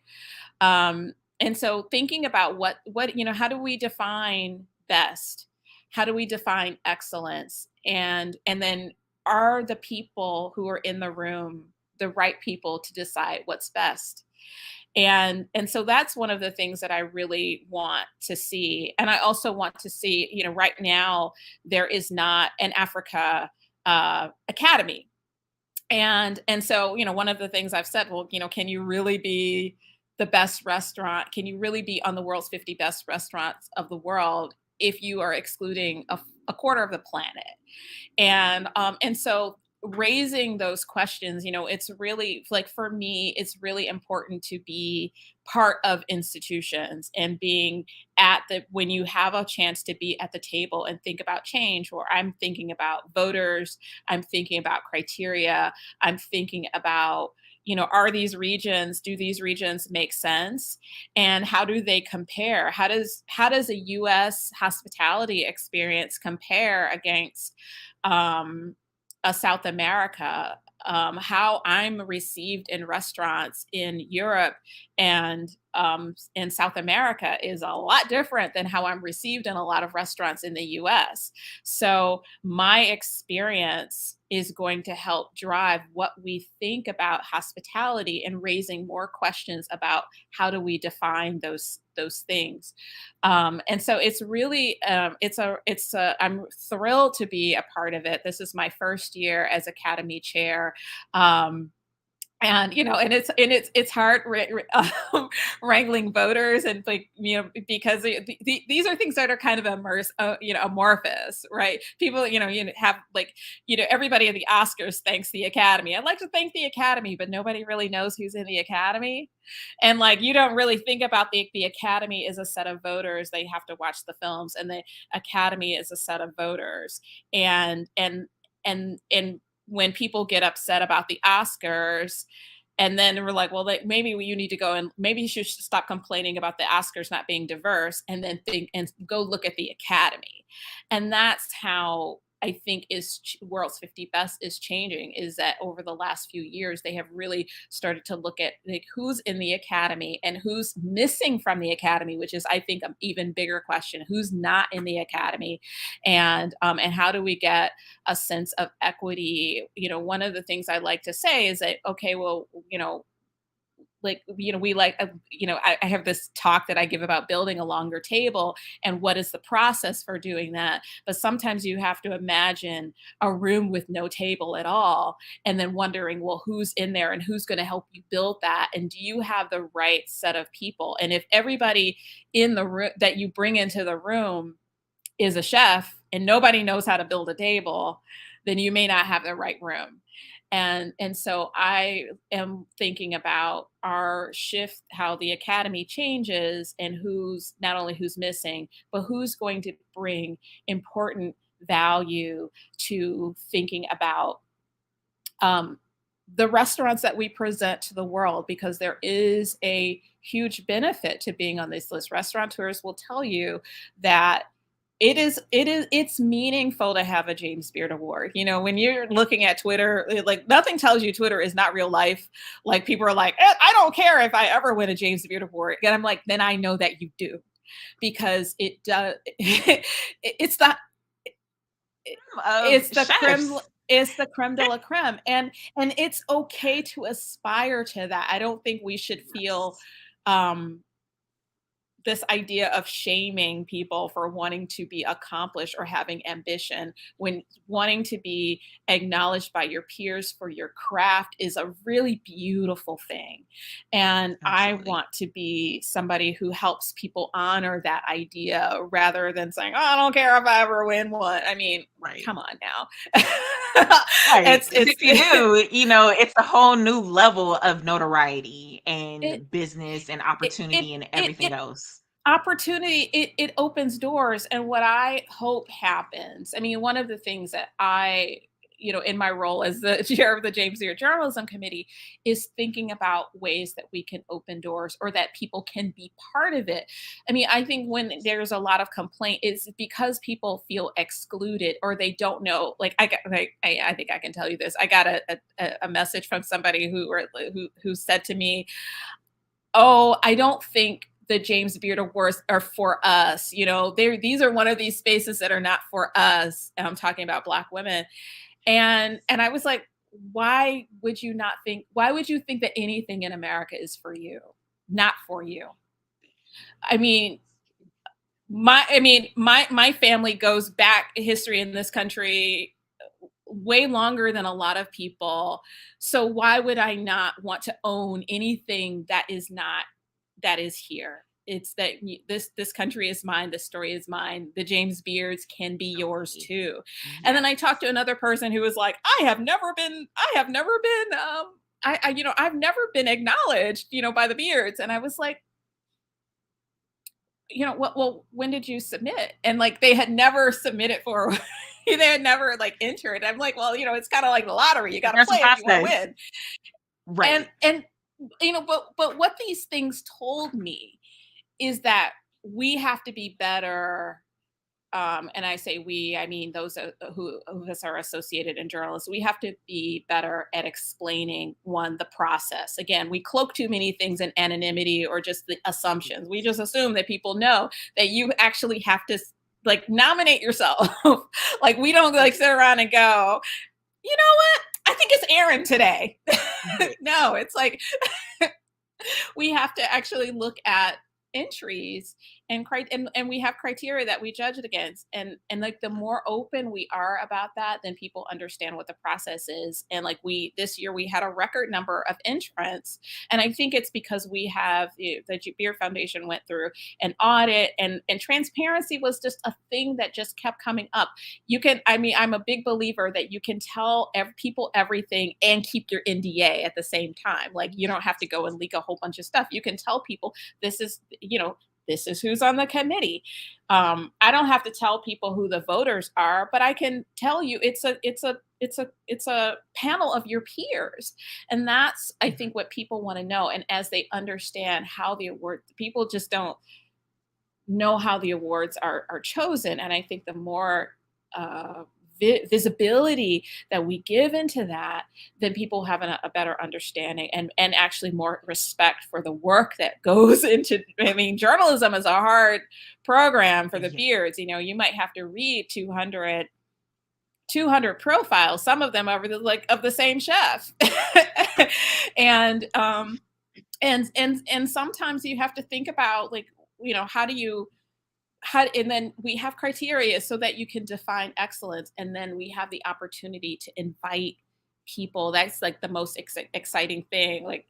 And so thinking about how do we define best? How do we define excellence? And then, are the people who are in the room the right people to decide what's best? And so that's one of the things that I really want to see. And I also want to see, right now there is not an Africa academy. And so, one of the things I've said, well, can you really be the best restaurant? Can you really be on the world's 50 best restaurants of the world if you are excluding a quarter of the planet? And so raising those questions, it's really, like, for me, it's really important to be part of institutions and being at the when you have a chance to be at the table and think about change, or I'm thinking about voters, I'm thinking about criteria, I'm thinking about are do these regions make sense, and how do they compare? How does a US hospitality experience compare against a South America? How I'm received in restaurants in Europe and in South America is a lot different than how I'm received in a lot of restaurants in the US. So my experience is going to help drive what we think about hospitality and raising more questions about how do we define those things. And so it's really I'm thrilled to be a part of it. This is my first year as Academy chair. Um, and it's hard wrangling voters and like because these are things that are kind of amorphous, right? People have like everybody at the Oscars thanks the Academy. I'd like to thank the Academy, but nobody really knows who's in the Academy. And like you don't really think about the Academy as a set of voters. They have to watch the films, and the Academy is a set of voters. And when people get upset about the Oscars, and then we're like, well, maybe you need to go and maybe you should stop complaining about the Oscars not being diverse, and then think and go look at the Academy. And that's how I think World's 50 Best is changing, is that over the last few years, they have really started to look at like who's in the Academy and who's missing from the Academy, which is, I think, an even bigger question. Who's not in the Academy, and how do we get a sense of equity? One of the things I like to say is that, okay, well, we like I have this talk that I give about building a longer table and what is the process for doing that. But sometimes you have to imagine a room with no table at all, and then wondering, well, who's in there and who's going to help you build that, and do you have the right set of people? And if everybody in the room that you bring into the room is a chef and nobody knows how to build a table, then you may not have the right room. And so I am thinking about our shift, how the Academy changes, and who's not only who's missing, but who's going to bring important value to thinking about um, the restaurants that we present to the world, because there is a huge benefit to being on this list. Restaurateurs will tell you that it's meaningful to have a James Beard Award. When you're looking at Twitter, like nothing tells you Twitter is not real life. Like people are like, I don't care if I ever win a James Beard Award. And I'm like, then I know that you do, because it does. It's the Of it's the creme. chefs. It's the creme de la creme, and it's okay to aspire to that. I don't think we should feel Yes. um, this idea of shaming people for wanting to be accomplished or having ambition, when wanting to be acknowledged by your peers for your craft is a really beautiful thing. And I Absolutely. want to be somebody who helps people honor that idea, rather than saying, oh, I don't care if I ever win one. I mean, Right. come on now. Right. it's 'Cause it's if you do, it's a whole new level of notoriety it and business and it it opportunity and everything it else. opportunity. It opens doors. And what I hope happens, I mean, one of the things that I in my role as the chair of the James Beard Journalism Committee, is thinking about ways that we can open doors, or that people can be part of it. I mean, I think when there's a lot of complaint, it's because people feel excluded, or they don't know. Like I think I can tell you this. I got a message from somebody who said to me, oh, I don't think the James Beard Awards are for us. These are one of these spaces that are not for us. And I'm talking about Black women. And I was like, why would you think that anything in America is for you? Not for you. I mean, my family goes back history in this country way longer than a lot of people. So why would I not want to own anything that is here? It's that this country is mine, this story is mine. The James Beards can be yours Totally. too. And then I Yes. talked to another person who was like, I've never been acknowledged, by the Beards. And I was like, well, when did you submit? And like they had never submitted for they had never like entered. I'm like, well, it's kind of like the lottery. You got to There's a play if you want to process. win. Right. And but what these things told me is that we have to be better. And I say we, I mean those who of us are associated in journalism. We have to be better at explaining one, the process. Again, we cloak too many things in anonymity or just the assumptions. We just assume that people know that you actually have to like nominate yourself. Like we don't like sit around and go, you know what? I think it's Eryne today. Right. No, it's like we have to actually look at entries and we have criteria that we judge it against, and like the more open we are about that, then people understand what the process is. And like we this year we had a record number of entrants, and I think it's because we have the Beer Foundation went through an audit, and transparency was just a thing that just kept coming up. You can, I mean, I'm a big believer that you can tell people everything and keep your NDA at the same time. Like you don't have to go and leak a whole bunch of stuff. You can tell people this is, this is who's on the committee. I don't have to tell people who the voters are, but I can tell you it's a panel of your peers. And that's, I think, what people want to know. And as they understand how the award, people just don't know how the awards are chosen. And I think the more visibility that we give into that, then people have a better understanding and actually more respect for the work that goes into. I mean, journalism is a hard program for the Yeah. beards. You might have to read 200 profiles, some of them over the like of the same chef. and and sometimes you have to think about like, how do you and then we have criteria so that you can define excellence, and then we have the opportunity to invite people. That's like the most exciting thing, like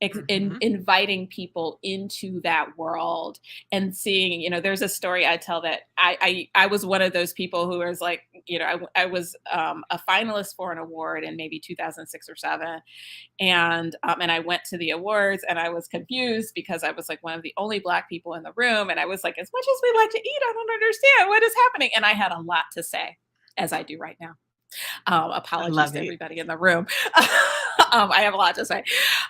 Hmm. inviting people into that world and seeing, there's a story I tell that I was one of those people who was like, I was a finalist for an award in maybe 2006 or 7. And I went to the awards and I was confused because I was like one of the only Black people in the room. And I was like, as much as we like to eat, I don't understand what is happening. And I had a lot to say, as I do right now. I Apologies love to it. everybody in the room. I have a lot to say.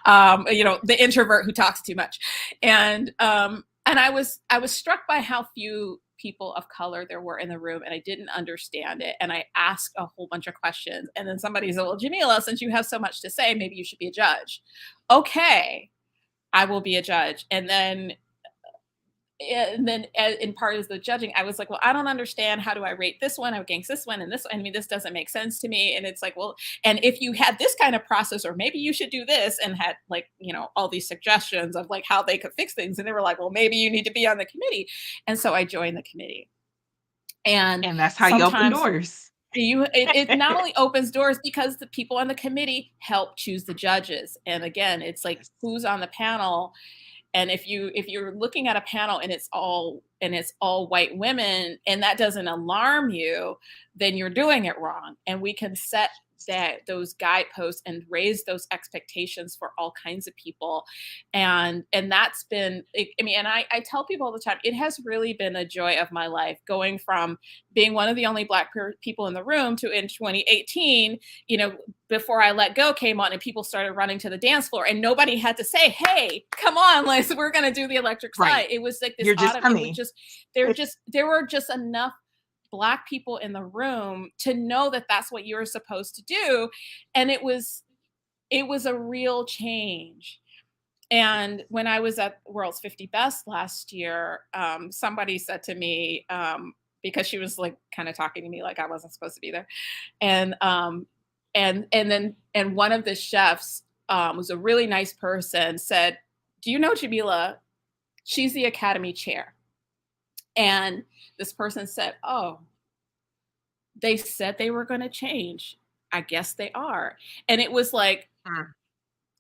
The introvert who talks too much. And I was struck by how few people of color there were in the room, and I didn't understand it. And I asked a whole bunch of questions. And then somebody said, well, Jamila, since you have so much to say, maybe you should be a judge. Okay, I will be a judge. And then in part of the judging, I was like, well, I don't understand. How do I rate this one against this one and this one? I mean, this doesn't make sense to me. And it's like, well, and if you had this kind of process, or maybe you should do this, and had like, all these suggestions of like how they could fix things. And they were like, well, maybe you need to be on the committee. And so I joined the committee. And And that's how you open sometimes doors. it not only opens doors because the people on the committee help choose the judges. And again, it's like Yes. who's on the panel. And if you're looking at a panel and it's all white women, and that doesn't alarm you, then you're doing it wrong. And we can set those guideposts and raise those expectations for all kinds of people. And that's been, I mean, and I tell people all the time, it has really been a joy of my life, going from being one of the only Black people in the room to in 2018, before I Let Go came on and people started running to the dance floor and nobody had to say, hey, come on, we're going to do the electric slide. Right. It was like this You're just autumn. It was coming. just, there were just enough Black people in the room to know that that's what you were supposed to do. And it was a real change. And when I was at World's 50 Best last year, somebody said to me, because she was like kind of talking to me like I wasn't supposed to be there, and and one of the chefs, was a really nice person, said, "Do you know Jamila? She's the Academy chair." And this person said, "Oh, they said they were going to change. I guess they are." And it was like Mm.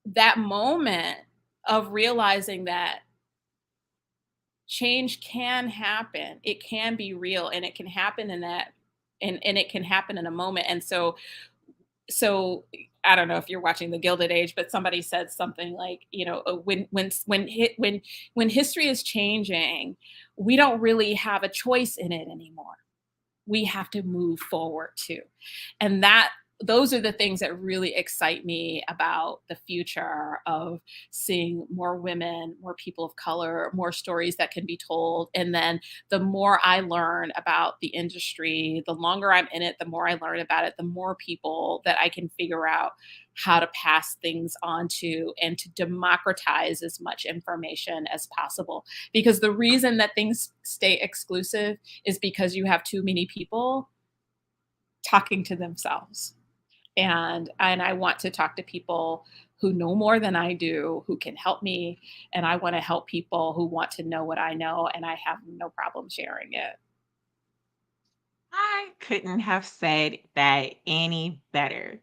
that moment of realizing that change can happen. It can be real, and it can happen in that, and it can happen in a moment. And so I don't know if you're watching The Gilded Age, but somebody said something like, when history is changing, we don't really have a choice in it anymore. We have to move forward too. And those are the things that really excite me about the future of seeing more women, more people of color, more stories that can be told. And then the more I learn about the industry, the longer I'm in it, the more I learn about it, the more people that I can figure out how to pass things on to and to democratize as much information as possible. Because the reason that things stay exclusive is because you have too many people talking to themselves. And I want to talk to people who know more than I do, who can help me, and I want to help people who want to know what I know, and I have no problem sharing it. I couldn't have said that any better.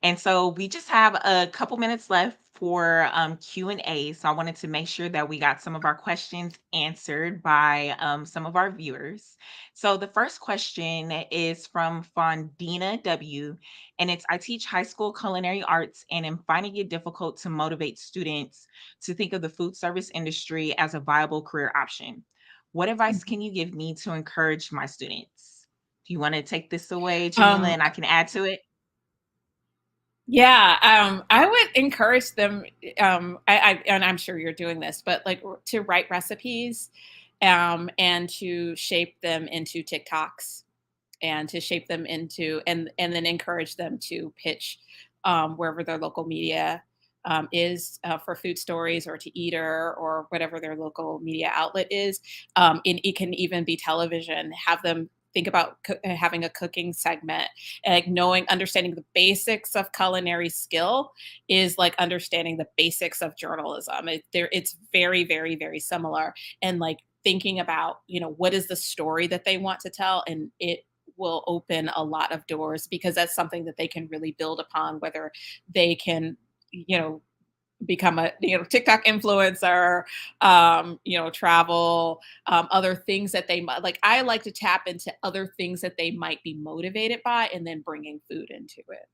And so we just have a couple minutes left for Q&A. So I wanted to make sure that we got some of our questions answered by some of our viewers. So the first question is from Fondina W. And it's, I teach high school culinary arts and am finding it difficult to motivate students to think of the food service industry as a viable career option. What advice Mhm. can you give me to encourage my students? Do you want to take this away, Jamila, Um, and I can add to it? yeah, I would encourage them. And I'm sure you're doing this, but like to write recipes, and to shape them into TikToks and to shape them into and then encourage them to pitch wherever their local media is for food stories or to Eater or whatever their local media outlet is. And it can even be television. Have them think about having a cooking segment, and like knowing understanding the basics of culinary skill is like understanding the basics of journalism. It's very very similar, and like thinking about what is the story that they want to tell, and it will open a lot of doors because that's something that they can really build upon, whether they can you know become a TikTok influencer, travel, other things that they might like. I like to tap into other things that they might be motivated by, and then bringing food into it.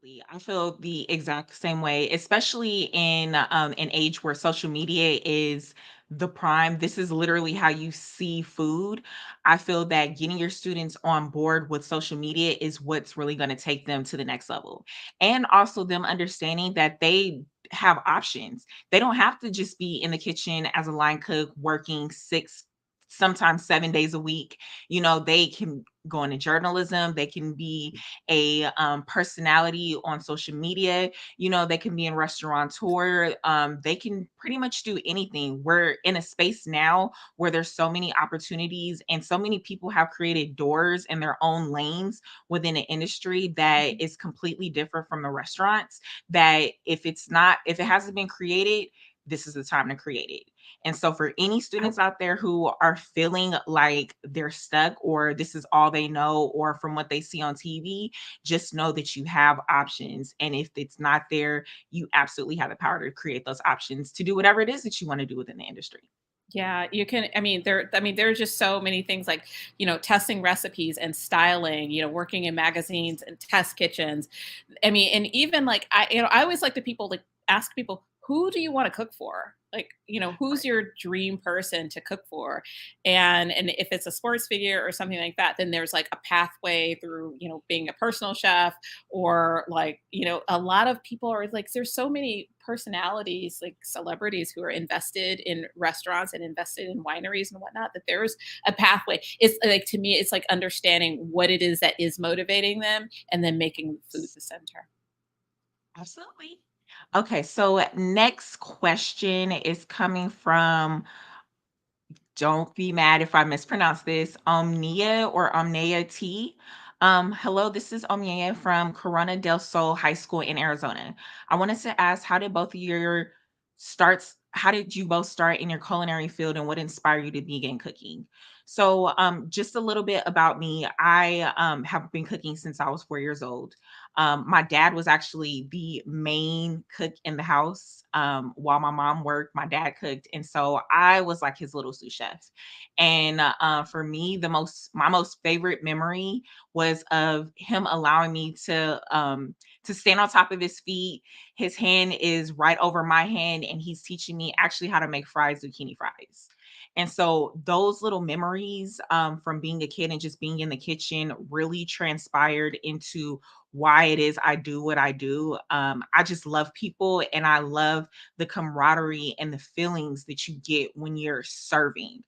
Absolutely. I feel the exact same way, especially in an age where social media is the prime. This is literally how you see food. I feel that getting your students on board with social media is what's really going to take them to the next level. And also them understanding that they have options. They don't have to just be in the kitchen as a line cook working 6, sometimes 7 days a week. They can go into journalism, they can be a personality on social media. They can be in restaurateur. They can pretty much do anything. We're in a space now where there's so many opportunities and so many people have created doors in their own lanes within an industry that Mhm. is completely different from the restaurants. That if it hasn't been created, this is the time to create it. And so, for any I- students out there who are feeling like they're stuck or this is all they know or from what they see on TV, just know that you have options. And if it's not there, you absolutely have the power to create those options to do whatever it is that you want to do within the industry. Yeah, you can. There's just so many things like, testing recipes and styling, working in magazines and test kitchens. I mean, and even like I always like to people like ask people, who do you want to cook for? Like, who's Right. your dream person to cook for? And if it's a sports figure or something like that, then there's like a pathway through, being a personal chef, or like, a lot of people are like, there's so many personalities, like celebrities who are invested in restaurants and invested in wineries and whatnot, that there's a pathway. It's like, to me, it's like understanding what it is that is motivating them and then making food the center. Absolutely. Okay, so next question is coming from, don't be mad if I mispronounce this, Omnia or Omnia T. Hello, this is Omnia from Corona del Sol High School in Arizona. I wanted to ask, how did you both start in your culinary field and what inspired you to begin cooking? So, just a little bit about me. I have been cooking since I was 4 years old. My dad was actually the main cook in the house. While my mom worked, my dad cooked, and so I was like his little sous chef. And for me, my most favorite memory was of him allowing me to stand on top of his feet. His hand is right over my hand, and he's teaching me actually how to make fried zucchini fries. And so those little memories from being a kid and just being in the kitchen really transpired into why it is I do what I do. I just love people and I love the camaraderie and the feelings that you get when you're serving.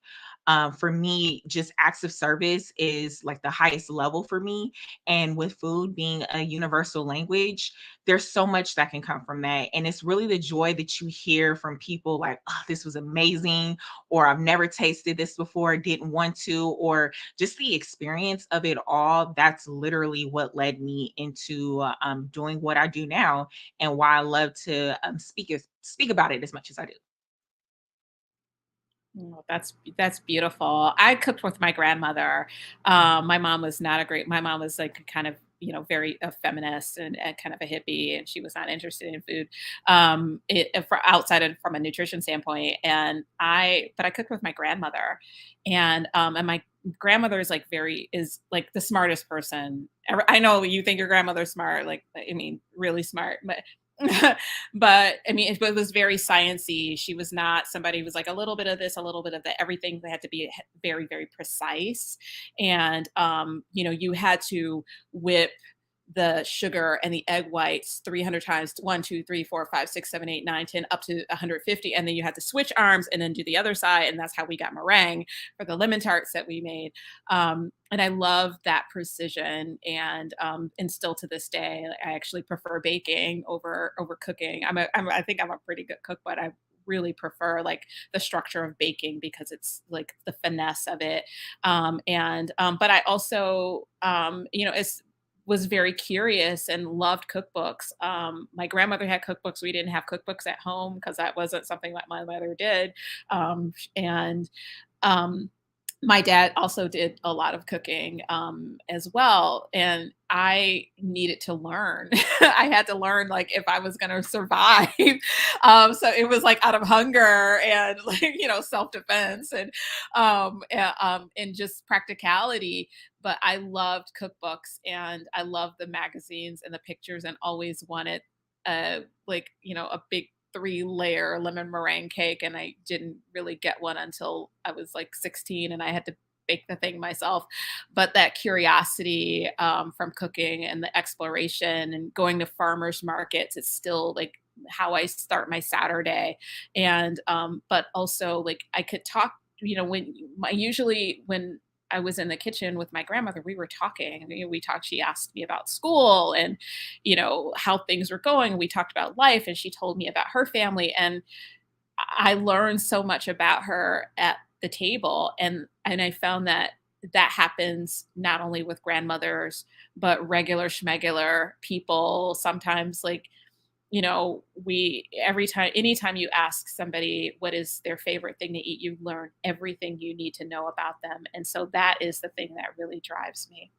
For me, just acts of service is like the highest level for me. And with food being a universal language, there's so much that can come from that. And it's really the joy that you hear from people like, oh, this was amazing, or I've never tasted this before, didn't want to, or just the experience of it all. That's literally what led me into doing what I do now and why I love to speak about it as much as I do. Oh, that's beautiful. I cooked with my grandmother. My mom was not a great. My mom was like kind of very a feminist and kind of a hippie, and she was not interested in food. For outside of from a nutrition standpoint, but I cooked with my grandmother, and my grandmother is like is like the smartest person ever. I know you think your grandmother's smart, like I mean, really smart, but but I mean, it was very sciency. She was not somebody who was like a little bit of this, a little bit of that. Everything had to be very, very precise. And you had to whip the sugar and the egg whites 300 times, 1, 2, 3, 4, 5, 6, 7, 8, 9, 10, up to 150. And then you had to switch arms and then do the other side. And that's how we got meringue for the lemon tarts that we made. And I love that precision, and still to this day, I actually prefer baking over cooking. I think I'm a pretty good cook, but I really prefer like the structure of baking because it's like the finesse of it. But I also, it's was very curious and loved cookbooks. My grandmother had cookbooks. We didn't have cookbooks at home because that wasn't something that my mother did. And um, my dad also did a lot of cooking as well, and I needed to learn. I had to learn like if I was going to survive. So it was like out of hunger and like self defense and just practicality. But I loved cookbooks and I loved the magazines and the pictures and always wanted a big 3-layer lemon meringue cake, and I didn't really get one until I was like 16 and I had to bake the thing myself. But that curiosity from cooking and the exploration and going to farmers markets, it's still like how I start my Saturday. And but also like I could talk, usually when I was in the kitchen with my grandmother, we were talking. We talked. She asked me about school and, how things were going. We talked about life, and she told me about her family. And I learned so much about her at the table, and I found that that happens not only with grandmothers but regular schmegular people. Sometimes, like we every time anytime you ask somebody what is their favorite thing to eat, you learn everything you need to know about them, and so that is the thing that really drives me.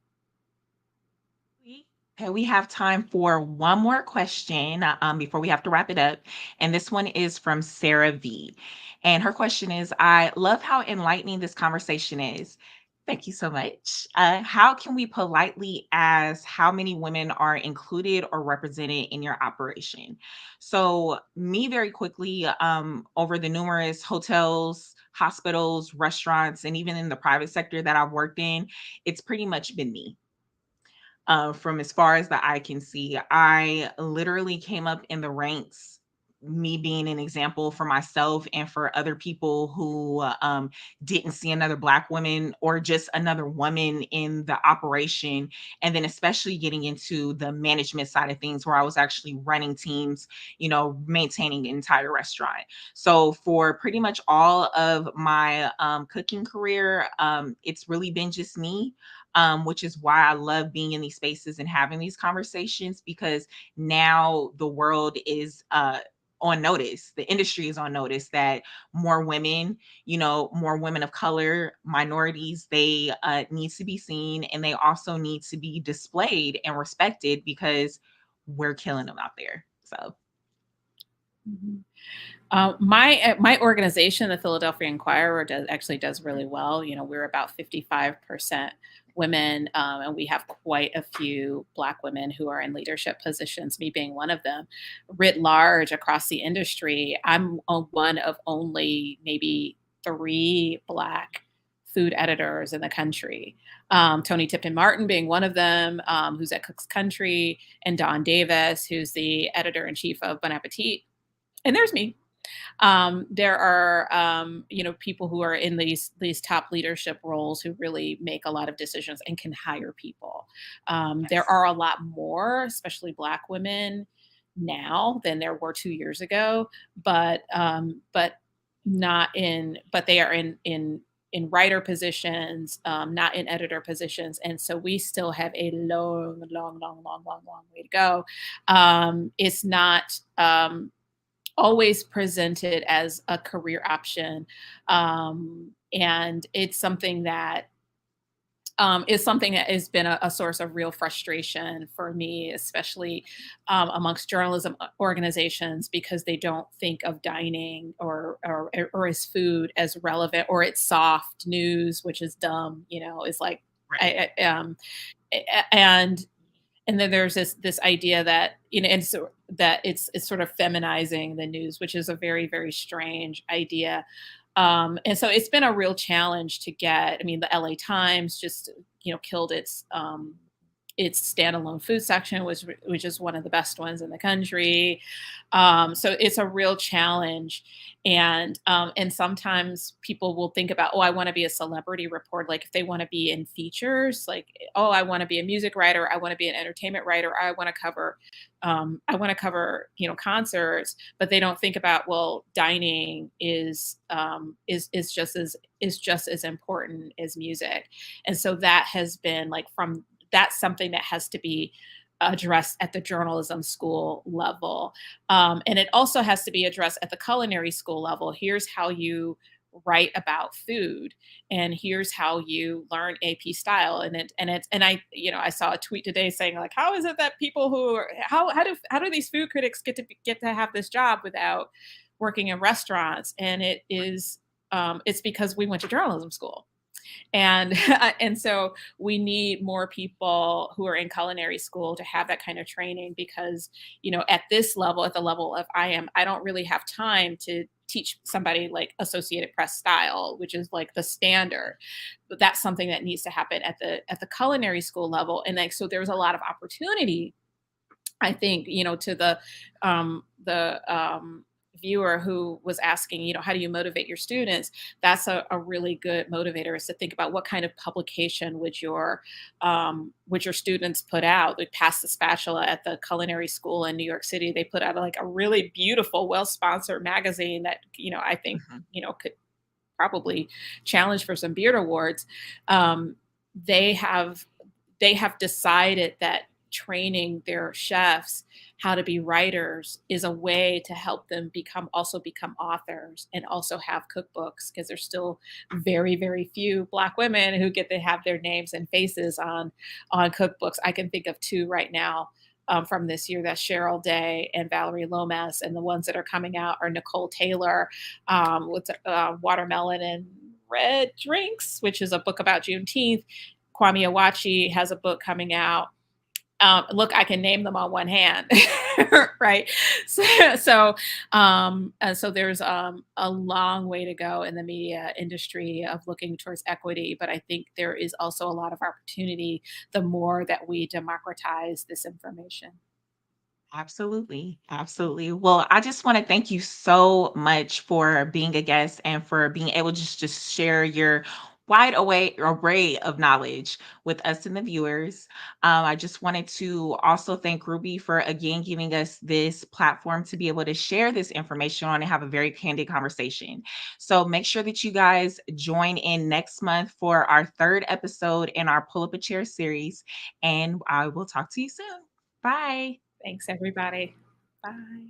Okay, we have time for one more question before we have to wrap it up. And this one is from Sarah V. And her question is, I love how enlightening this conversation is. Thank you so much. How can we politely ask how many women are included or represented in your operation? So, me very quickly, over the numerous hotels, hospitals, restaurants, and even in the private sector that I've worked in, it's pretty much been me. From as far as the eye can see. I literally came up in the ranks, me being an example for myself and for other people who didn't see another Black woman or just another woman in the operation. And then, especially getting into the management side of things, where I was actually running teams, maintaining an entire restaurant. So, for pretty much all of my cooking career, it's really been just me, which is why I love being in these spaces and having these conversations, because now the world is on notice. The industry is on notice that more women, more women of color, minorities, they need to be seen, and they also need to be displayed and respected because we're killing them out there. So Mhm. My organization, the Philadelphia Inquirer, does really well. We're about 55% women, and we have quite a few Black women who are in leadership positions. Me being one of them. Writ large across the industry, I'm one of only maybe three Black food editors in the country. Tony Tipton Martin being one of them, who's at Cook's Country, and Don Davis, who's the editor in chief of Bon Appetit. And there's me. There are people who are in these top leadership roles who really make a lot of decisions and can hire people. There Yes. are a lot more, especially Black women now than there were 2 years ago, but not in but they are in writer positions, not in editor positions, and so we still have a long way to go. It's not always presented as a career option. And it's something that is something that has been a source of real frustration for me, especially amongst journalism organizations, because they don't think of dining or as food as relevant, or it's soft news, which is dumb. Is like, Right. I, and then there's this idea that and so that it's sort of feminizing the news, which is a very very strange idea. And so it's been a real challenge to get. I mean, the LA Times just killed its standalone food section, which is one of the best ones in the country. So it's a real challenge, and sometimes people will think about, oh, I want to be a celebrity reporter, like if they want to be in features, like, oh, I want to be a music writer, I want to be an entertainment writer, I want to cover concerts, but they don't think about, well, dining is just as important as music. And so that has been like from that's something that has to be addressed at the journalism school level. And it also has to be addressed at the culinary school level. Here's how you write about food, and here's how you learn AP style. And I saw a tweet today saying, like, how is it that people who are how do these food critics get to have this job without working in restaurants? And it's because we went to journalism school. And and so we need more people who are in culinary school to have that kind of training, because at this level, at the level of I don't really have time to teach somebody like Associated Press style, which is like the standard. But that's something that needs to happen at the culinary school level. And like, so there's a lot of opportunity, I think, to the viewer who was asking, how do you motivate your students? That's a really good motivator, is to think about what kind of publication would your students put out. Like Pass the Spatula at the culinary school in New York City, they put out like a really beautiful, well-sponsored magazine that, I think, Mhm. could probably challenge for some Beard Awards. Um, they have they have decided that training their chefs how to be writers is a way to help them become authors and also have cookbooks, because there's still very very few Black women who get to have their names and faces on cookbooks. I can think of two right now, from this year. That's Cheryl Day and Valerie Lomas, and the ones that are coming out are Nicole Taylor, with Watermelon and Red Drinks, which is a book about Juneteenth. Kwame Awachi has a book coming out. Look, I can name them on one hand, right? So there's a long way to go in the media industry of looking towards equity, but I think there is also a lot of opportunity the more that we democratize this information. Absolutely. Absolutely. Well, I just want to thank you so much for being a guest and for being able to just share your array of knowledge with us and the viewers. I just wanted to also thank Ruby for again giving us this platform to be able to share this information on and have a very candid conversation. So make sure that you guys join in next month for our third episode in our Pull Up a Chair series. And I will talk to you soon. Bye. Thanks, everybody. Bye.